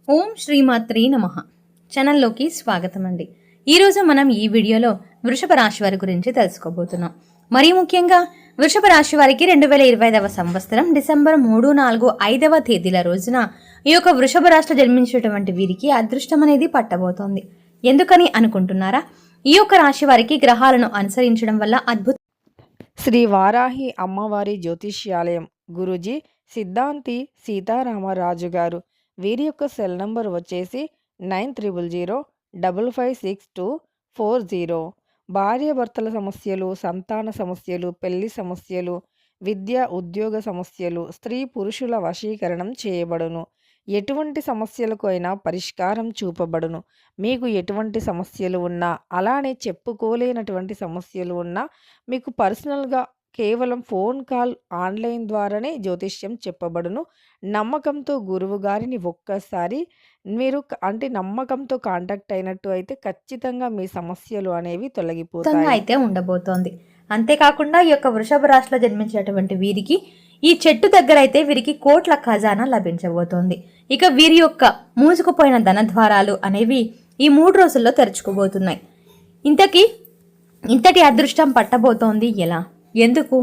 ఓం శ్రీమాత్రే నమః. ఛానల్లోకి స్వాగతం అండి. ఈరోజు మనం ఈ వీడియోలో వృషభ రాశి వారి గురించి తెలుసుకోబోతున్నాం. మరీ ముఖ్యంగా వృషభ రాశి వారికి 2025వ సంవత్సరం డిసెంబర్ 3, 4, 5వ తేదీల రోజున ఈ యొక్క వృషభ రాశిలో జన్మించినటువంటి వీరికి అదృష్టం అనేది పట్టబోతోంది. ఎందుకని అనుకుంటున్నారా? ఈ యొక్క రాశి వారికి గ్రహాలను అనుసరించడం వల్ల శ్రీ వారాహి అమ్మవారి జ్యోతిష్యాలయం గురూజీ సిద్ధాంతి సీతారామరాజు గారు. వీరి యొక్క సెల్ నంబర్ వచ్చేసి 9005562440. భార్యాభర్తల సమస్యలు, సంతాన సమస్యలు, పెళ్లి సమస్యలు, విద్య ఉద్యోగ సమస్యలు, స్త్రీ పురుషుల వశీకరణం చేయబడును. ఎటువంటి సమస్యలకు అయినా పరిష్కారం చూపబడును. మీకు ఎటువంటి సమస్యలు ఉన్నా, అలానే చెప్పుకోలేనటువంటి సమస్యలు ఉన్నా మీకు పర్సనల్గా కేవలం ఫోన్ కాల్ ఆన్లైన్ ద్వారానే జ్యోతిష్యం చెప్పబడును. నమ్మకంతో గురువు గారిని ఒక్కసారి మీరు నమ్మకంతో కాంటాక్ట్ అయినట్టు అయితే ఖచ్చితంగా మీ సమస్యలు అనేవి తొలగిపోతాయి అయితే ఉండబోతోంది. అంతేకాకుండా ఈ యొక్క వృషభ రాశిలో జన్మించినటువంటి వీరికి ఈ చెట్టు దగ్గర అయితే వీరికి కోట్ల ఖజానా లభించబోతోంది. ఇక వీరి యొక్క మూసుకుపోయిన ధనద్వారాలు అనేవి ఈ 3 రోజుల్లో తెరుచుకోబోతున్నాయి. ఇంతటి అదృష్టం పట్టబోతోంది ఎలా, ఎందుకు,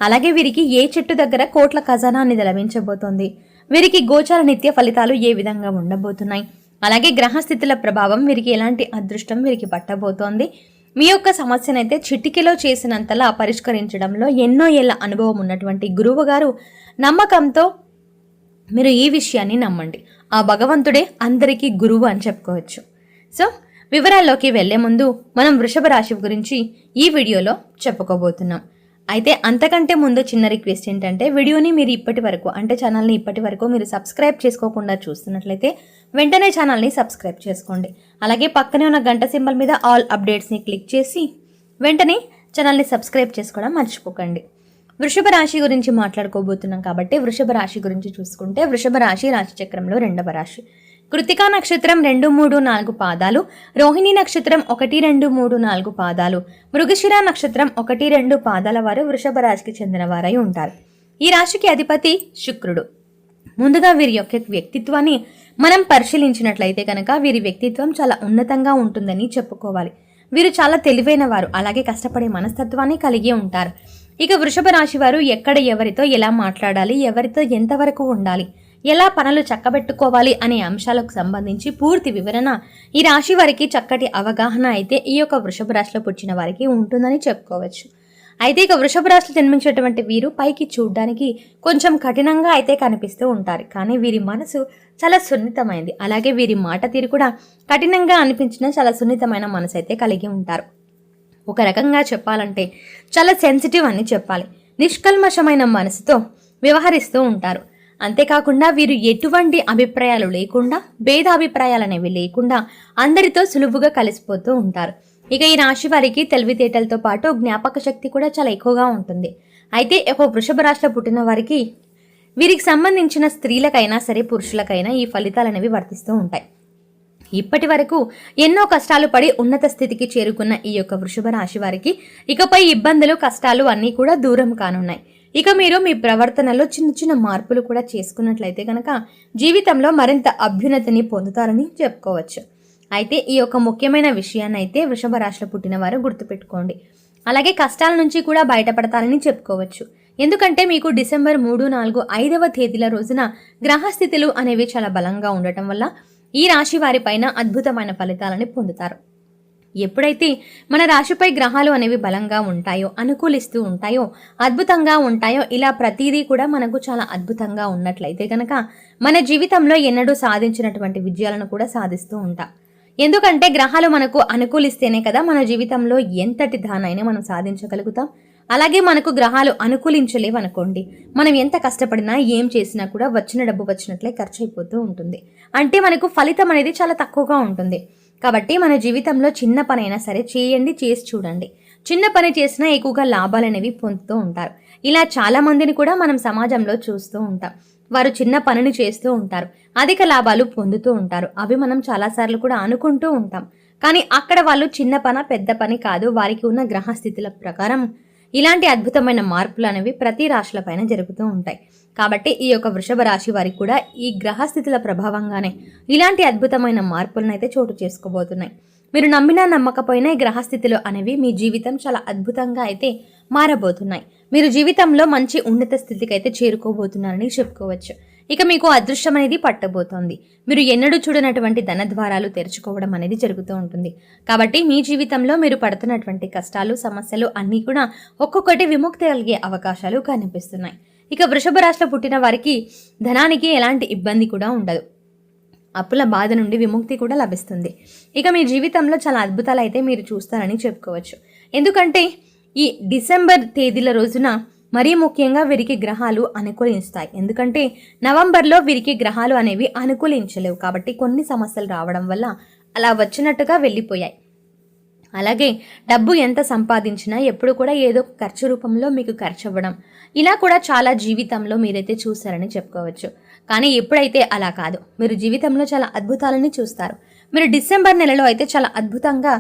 అలాగే వీరికి ఏ చెట్టు దగ్గర కోట్ల ఖజానా అనేది లభించబోతోంది, వీరికి గోచార నిత్య ఫలితాలు ఏ విధంగా ఉండబోతున్నాయి, అలాగే గ్రహస్థితుల ప్రభావం వీరికి ఎలాంటి అదృష్టం వీరికి పట్టబోతోంది, మీ యొక్క సమస్యనైతే చిటికెలో చేసినంతలా పరిష్కరించడంలో ఎన్నో ఏళ్ల అనుభవం ఉన్నటువంటి గురువు గారు నమ్మకంతో మీరు ఈ విషయాన్ని నమ్మండి. ఆ భగవంతుడే అందరికీ గురువు అని చెప్పుకోవచ్చు. సో వివరాల్లోకి వెళ్లే ముందు మనం వృషభ రాశి గురించి ఈ వీడియోలో చెప్పుకోబోతున్నాం. అయితే అంతకంటే ముందు చిన్న రిక్వెస్ట్ ఏంటంటే, వీడియోని మీరు ఇప్పటి వరకు ఛానల్ని ఇప్పటి వరకు మీరు సబ్స్క్రైబ్ చేసుకోకుండా చూస్తున్నట్లయితే వెంటనే ఛానల్ని సబ్స్క్రైబ్ చేసుకోండి. అలాగే పక్కనే ఉన్న గంట సింబల్ మీద ఆల్ అప్డేట్స్ని క్లిక్ చేసి వెంటనే ఛానల్ని సబ్స్క్రైబ్ చేసుకోవడం మర్చిపోకండి. వృషభ రాశి గురించి మాట్లాడుకోబోతున్నాం కాబట్టి వృషభ రాశి గురించి చూసుకుంటే, వృషభ రాశి రాశిచక్రంలో 2వ రాశి. కృతికా నక్షత్రం 2, 3, 4 పాదాలు, రోహిణి నక్షత్రం 1, 2, 3, 4 పాదాలు, మృగశిర నక్షత్రం 1, 2 పాదాల వారు వృషభ రాశికి చెందిన వారై ఉంటారు. ఈ రాశికి అధిపతి శుక్రుడు. ముందుగా వీరి యొక్క వ్యక్తిత్వాన్ని మనం పరిశీలించినట్లయితే కనుక వీరి వ్యక్తిత్వం చాలా ఉన్నతంగా ఉంటుందని చెప్పుకోవాలి. వీరు చాలా తెలివైన వారు, అలాగే కష్టపడే మనస్తత్వాన్ని కలిగి ఉంటారు. ఇక వృషభ రాశి వారు ఎక్కడ ఎవరితో ఎలా మాట్లాడాలి, ఎవరితో ఎంతవరకు ఉండాలి, ఎలా పనులు చక్కబెట్టుకోవాలి అనే అంశాలకు సంబంధించి పూర్తి వివరణ ఈ రాశి వారికి చక్కటి అవగాహన అయితే ఈ యొక్క వృషభ రాశిలో పుట్టిన వారికి ఉంటుందని చెప్పుకోవచ్చు. అయితే ఇక వృషభ రాశిలో జన్మించేటువంటి వీరు పైకి చూడడానికి కొంచెం కఠినంగా అయితే కనిపిస్తూ ఉంటారు, కానీ వీరి మనసు చాలా సున్నితమైంది. అలాగే వీరి మాట తీరు కూడా కఠినంగా అనిపించిన చాలా సున్నితమైన మనసు అయితే కలిగి ఉంటారు. ఒక రకంగా చెప్పాలంటే చాలా సెన్సిటివ్ అని చెప్పాలి. నిష్కల్మషమైన మనసుతో వ్యవహరిస్తూ ఉంటారు. అంతేకాకుండా వీరు ఎటువంటి అభిప్రాయాలు లేకుండా, భేదాభిప్రాయాలు అనేవి లేకుండా అందరితో సులువుగా కలిసిపోతూ ఉంటారు. ఇక ఈ రాశి వారికి తెలివితేటలతో పాటు జ్ఞాపక శక్తి కూడా చాలా ఎక్కువగా ఉంటుంది. అయితే ఒక వృషభ రాశిలో పుట్టిన వారికి వీరికి సంబంధించిన స్త్రీలకైనా సరే పురుషులకైనా ఈ ఫలితాలు అనేవి వర్తిస్తూ ఉంటాయి. ఇప్పటి వరకు ఎన్నో కష్టాలు పడి ఉన్నత స్థితికి చేరుకున్న ఈ యొక్క వృషభ రాశి వారికి ఇకపై ఇబ్బందులు, కష్టాలు అన్నీ కూడా దూరం కానున్నాయి. ఇక మీరు మీ ప్రవర్తనలో చిన్న చిన్న మార్పులు కూడా చేసుకున్నట్లయితే కనుక జీవితంలో మరింత అభ్యున్నతిని పొందుతారని చెప్పుకోవచ్చు. అయితే ఈ యొక్క ముఖ్యమైన విషయాన్ని అయితే వృషభ రాశిలో పుట్టిన వారు గుర్తుపెట్టుకోండి. అలాగే కష్టాల నుంచి కూడా బయటపడతారని చెప్పుకోవచ్చు. ఎందుకంటే మీకు డిసెంబర్ 3, 4, 5వ తేదీల రోజున గ్రహస్థితులు అనేవి చాలా బలంగా ఉండటం వల్ల ఈ రాశి వారి పైన అద్భుతమైన ఫలితాలని పొందుతారు. ఎప్పుడైతే మన రాశిపై గ్రహాలు అనేవి బలంగా ఉంటాయో, అనుకూలిస్తూ ఉంటాయో, అద్భుతంగా ఉంటాయో, ఇలా ప్రతిదీ కూడా మనకు చాలా అద్భుతంగా ఉన్నట్లయితే కనుక మన జీవితంలో ఎన్నడూ సాధించినటువంటి విజయాలను కూడా సాధిస్తూ ఉంటాం. ఎందుకంటే గ్రహాలు మనకు అనుకూలిస్తేనే కదా మన జీవితంలో ఎంతటి దానైనా మనం సాధించగలుగుతాం. అలాగే మనకు గ్రహాలు అనుకూలించలేవనుకోండి, మనం ఎంత కష్టపడినా ఏం చేసినా కూడా వచ్చిన డబ్బు వచ్చినట్లే ఖర్చు అయిపోతూ ఉంటుంది. అంటే మనకు ఫలితం అనేది చాలా తక్కువగా ఉంటుంది. కాబట్టి మన జీవితంలో చిన్న పని అయినా సరే చేయండి, చేసి చూడండి. చిన్న పని చేసినా ఎక్కువగా లాభాలు అనేవి పొందుతూ ఉంటారు. ఇలా చాలా మందిని కూడా మనం సమాజంలో చూస్తూ ఉంటాం. వారు చిన్న పనిని చేస్తూ ఉంటారు, అధిక లాభాలు పొందుతూ ఉంటారు. అవి మనం చాలాసార్లు కూడా అనుకుంటూ ఉంటాం. కానీ అక్కడ వాళ్ళు చిన్న పని పెద్ద పని కాదు, వారికి ఉన్న గ్రహస్థితుల ప్రకారం ఇలాంటి అద్భుతమైన మార్పులు అనేవి ప్రతి రాశుల పైన జరుగుతూ ఉంటాయి. కాబట్టి ఈ యొక్క వృషభ రాశి వారికి కూడా ఈ గ్రహస్థితుల ప్రభావంగానే ఇలాంటి అద్భుతమైన మార్పులను అయితే చోటు చేసుకోబోతున్నాయి. మీరు నమ్మినా నమ్మకపోయినా ఈ గ్రహస్థితులు అనేవి మీ జీవితం చాలా అద్భుతంగా అయితే మారబోతున్నాయి. మీరు జీవితంలో మంచి ఉన్నత స్థితికి అయితే చేరుకోబోతున్నారని చెప్పుకోవచ్చు. ఇక మీకు అదృష్టం అనేది పట్టబోతోంది. మీరు ఎన్నడూ చూడనటువంటి ధన ద్వారాలు తెరుచుకోవడం అనేది జరుగుతూ ఉంటుంది. కాబట్టి మీ జీవితంలో మీరు పడుతున్నటువంటి కష్టాలు, సమస్యలు అన్నీ కూడా ఒక్కొక్కటి విముక్తి కలిగే అవకాశాలు కనిపిస్తున్నాయి. ఇక వృషభ రాశిలో పుట్టిన వారికి ధనానికి ఎలాంటి ఇబ్బంది కూడా ఉండదు. అప్పుల బాధ నుండి విముక్తి కూడా లభిస్తుంది. ఇక మీ జీవితంలో చాలా అద్భుతాలు అయితే మీరు చూస్తారని చెప్పుకోవచ్చు. ఎందుకంటే ఈ డిసెంబర్ తేదీల రోజున మరీ ముఖ్యంగా వీరికి గ్రహాలు అనుకూలిస్తాయి. ఎందుకంటే నవంబర్లో వీరికి గ్రహాలు అనేవి అనుకూలించలేవు. కాబట్టి కొన్ని సమస్యలు రావడం వల్ల అలా వచ్చినట్టుగా వెళ్ళిపోయాయి. అలాగే డబ్బు ఎంత సంపాదించినా ఎప్పుడు కూడా ఏదో ఖర్చు రూపంలో మీకు ఖర్చు అవ్వడం, ఇలా కూడా చాలా జీవితంలో మీరైతే చూస్తారని చెప్పుకోవచ్చు. కానీ ఎప్పుడైతే అలా కాదు, మీరు జీవితంలో చాలా అద్భుతాలని చూస్తారు. మీరు డిసెంబర్ నెలలో అయితే చాలా అద్భుతంగా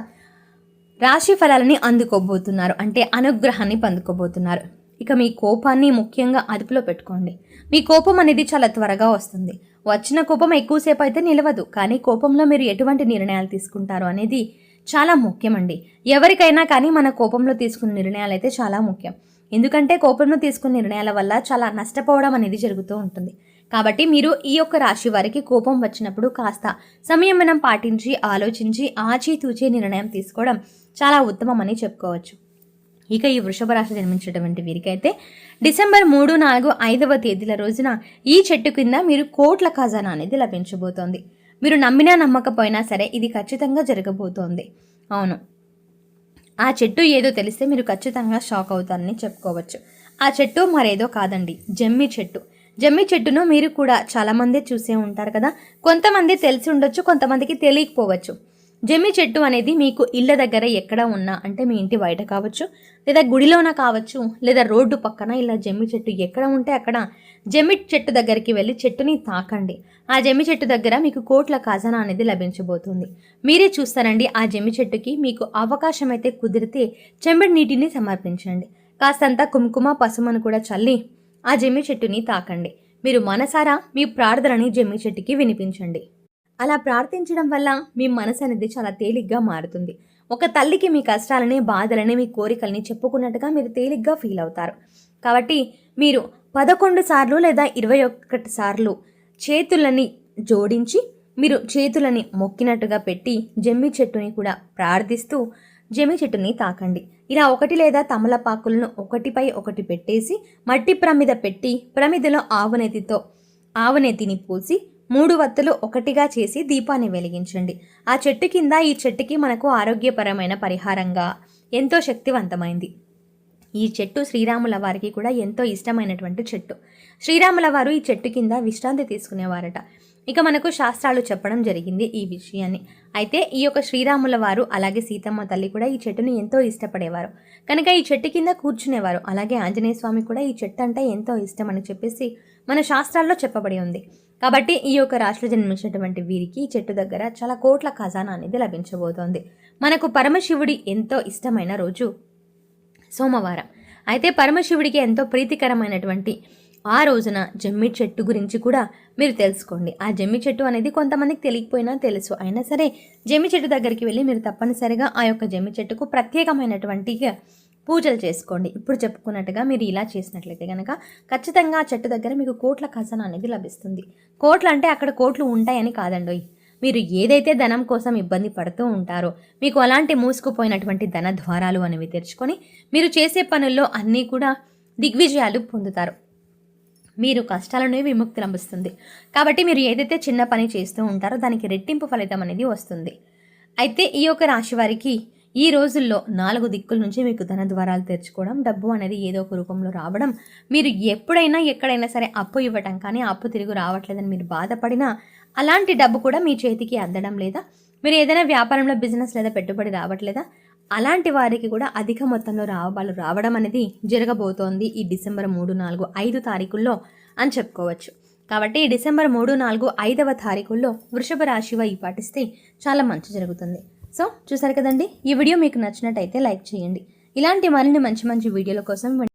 రాశి ఫలాలని అందుకోబోతున్నారు, అంటే అనుగ్రహాన్ని పొందుకోబోతున్నారు. ఇక మీ కోపాన్ని ముఖ్యంగా అదుపులో పెట్టుకోండి. మీ కోపం అనేది చాలా త్వరగా వస్తుంది. వచ్చిన కోపం ఎక్కువసేపు అయితే నిలవదు, కానీ కోపంలో మీరు ఎటువంటి నిర్ణయాలు తీసుకుంటారు అనేది చాలా ముఖ్యమండి. ఎవరికైనా కానీ మన కోపంలో తీసుకున్న నిర్ణయాలు అయితే చాలా ముఖ్యం. ఎందుకంటే కోపంలో తీసుకున్న నిర్ణయాల వల్ల చాలా నష్టపోవడం అనేది జరుగుతూ ఉంటుంది. కాబట్టి మీరు ఈ యొక్క రాశి వారికి కోపం వచ్చినప్పుడు కాస్త సంయమనం పాటించి ఆలోచించి ఆచితూచే నిర్ణయం తీసుకోవడం చాలా ఉత్తమమని చెప్పుకోవచ్చు. ఇక ఈ వృషభ రాశి జన్మించినటువంటి వీరికైతే డిసెంబర్ 3, 4, 5వ తేదీల రోజున ఈ చెట్టు కింద మీరు కోట్ల ఖజానా అనేది లభించబోతోంది. మీరు నమ్మినా నమ్మకపోయినా సరే ఇది ఖచ్చితంగా జరగబోతోంది. అవును, ఆ చెట్టు ఏదో తెలిస్తే మీరు ఖచ్చితంగా షాక్ అవుతారని చెప్పుకోవచ్చు. ఆ చెట్టు మరేదో కాదండి, జమ్మి చెట్టు. జమ్మి చెట్టును మీరు కూడా చాలామంది చూసే ఉంటారు కదా. కొంతమంది తెలిసి ఉండొచ్చు, కొంతమందికి తెలియకపోవచ్చు. జమ్మి చెట్టు అనేది మీకు ఇళ్ళ దగ్గర ఎక్కడ ఉన్నా, అంటే మీ ఇంటి బయట కావచ్చు, లేదా గుడిలోన కావచ్చు, లేదా రోడ్డు పక్కన ఇలా జమ్మి చెట్టు ఎక్కడ ఉంటే అక్కడ జమ్మి చెట్టు దగ్గరికి వెళ్ళి చెట్టుని తాకండి. ఆ జమ్మి చెట్టు దగ్గర మీకు కోట్ల ఖజానా అనేది లభించబోతుంది. మీరే చూస్తారండి. ఆ జమ్మి చెట్టుకి మీకు అవకాశం అయితే కుదిరితే చెంబడి నీటిని సమర్పించండి. కాస్తంత కుంకుమ, పసుమను కూడా చల్లి ఆ జమ్మి చెట్టుని తాకండి. మీరు మనసారా మీ ప్రార్థనని జమ్మి చెట్టుకి వినిపించండి. అలా ప్రార్థించడం వల్ల మీ మనసు అనేది చాలా తేలిగ్గా మారుతుంది. ఒక తల్లికి మీ కష్టాలని, బాధలని, మీ కోరికల్ని చెప్పుకున్నట్టుగా మీరు తేలిగ్గా ఫీల్ అవుతారు. కాబట్టి మీరు 11 సార్లు లేదా 21 సార్లు చేతులని జోడించి మీరు చేతులని మొక్కినట్టుగా పెట్టి జమ్మి చెట్టుని కూడా ప్రార్థిస్తూ జమ్మి చెట్టుని తాకండి. ఇలా 1 లేదా తమలపాకులను ఒకటిపై ఒకటి పెట్టేసి మట్టి ప్రమిద పెట్టి ప్రమిదలో ఆవునేతిని పూసి 3 వత్తులు ఒకటిగా చేసి దీపాన్ని వెలిగించండి. ఆ చెట్టు కింద ఈ చెట్టుకి మనకు ఆరోగ్యపరమైన పరిహారంగా ఎంతో శక్తివంతమైంది. ఈ చెట్టు శ్రీరాముల వారికి కూడా ఎంతో ఇష్టమైనటువంటి చెట్టు. శ్రీరాముల వారు ఈ చెట్టు కింద విశ్రాంతి తీసుకునేవారట. ఇక మనకు శాస్త్రాలు చెప్పడం జరిగింది ఈ విషయాన్ని. అయితే ఈ యొక్క శ్రీరాముల వారు అలాగే సీతమ్మ తల్లి కూడా ఈ చెట్టుని ఎంతో ఇష్టపడేవారు కనుక ఈ చెట్టు కింద కూర్చునేవారు. అలాగే ఆంజనేయ స్వామి కూడా ఈ చెట్టు అంటే ఎంతో ఇష్టం అని చెప్పేసి మన శాస్త్రాల్లో చెప్పబడి ఉంది. కాబట్టి ఈ యొక్క రాశిలో జన్మించినటువంటి వీరికి ఈ చెట్టు దగ్గర చాలా కోట్ల ఖజానా అనేది లభించబోతోంది. మనకు పరమశివుడి ఎంతో ఇష్టమైన రోజు సోమవారం. అయితే పరమశివుడికి ఎంతో ప్రీతికరమైనటువంటి ఆ రోజున జమ్మి చెట్టు గురించి కూడా మీరు తెలుసుకోండి. ఆ జమ్మి చెట్టు అనేది కొంతమందికి తెలియకపోయినా తెలుసు. అయినా సరే జమ్మి చెట్టు దగ్గరికి వెళ్ళి మీరు తప్పనిసరిగా ఆ యొక్క జమ్మి చెట్టుకు ప్రత్యేకమైనటువంటి పూజలు చేసుకోండి. ఇప్పుడు చెప్పుకున్నట్టుగా మీరు ఇలా చేసినట్లయితే కనుక ఖచ్చితంగా ఆ చెట్టు దగ్గర మీకు కోట్ల ఖజానా అనేది లభిస్తుంది. కోట్లు అంటే అక్కడ కోట్లు ఉంటాయని కాదండోయ్. మీరు ఏదైతే ధనం కోసం ఇబ్బంది పడుతూ ఉంటారో మీకు అలాంటి మూసుకుపోయినటువంటి ధన ద్వారాలు అనేవి తెరుచుకొని మీరు చేసే పనుల్లో అన్నీ కూడా దిగ్విజయాలు పొందుతారు. మీరు కష్టాలనే విముక్తి లభిస్తుంది. కాబట్టి మీరు ఏదైతే చిన్న పని చేస్తూ ఉంటారో దానికి రెట్టింపు ఫలితం అనేది వస్తుంది. అయితే ఈ యొక్క రాశి వారికి ఈ రోజుల్లో 4 దిక్కుల నుంచి మీకు ధన ద్వారాలు తెరుచుకోవడం, డబ్బు అనేది ఏదో ఒక రూపంలో రావడం, మీరు ఎప్పుడైనా ఎక్కడైనా సరే అప్పు ఇవ్వటం కానీ అప్పు తిరిగి రావట్లేదని మీరు బాధపడినా అలాంటి డబ్బు కూడా మీ చేతికి అందడం లేదా, మీరు ఏదైనా వ్యాపారంలో బిజినెస్ లేదా పెట్టుబడి రావట్లేదా, అలాంటి వారికి కూడా అధిక మొత్తంలో వాళ్ళు రావడం అనేది జరగబోతోంది ఈ డిసెంబర్ 3, 4, 5 తారీఖుల్లో అని చెప్పుకోవచ్చు. కాబట్టి ఈ డిసెంబర్ 3, 4, 5వ తారీఖుల్లో వృషభ రాశి వారు పాటిస్తే చాలా మంచి జరుగుతుంది. సో చూసారు కదండి, ఈ వీడియో మీకు నచ్చినట్టయితే లైక్ చేయండి. ఇలాంటి మరిన్ని మంచి మంచి వీడియోల కోసం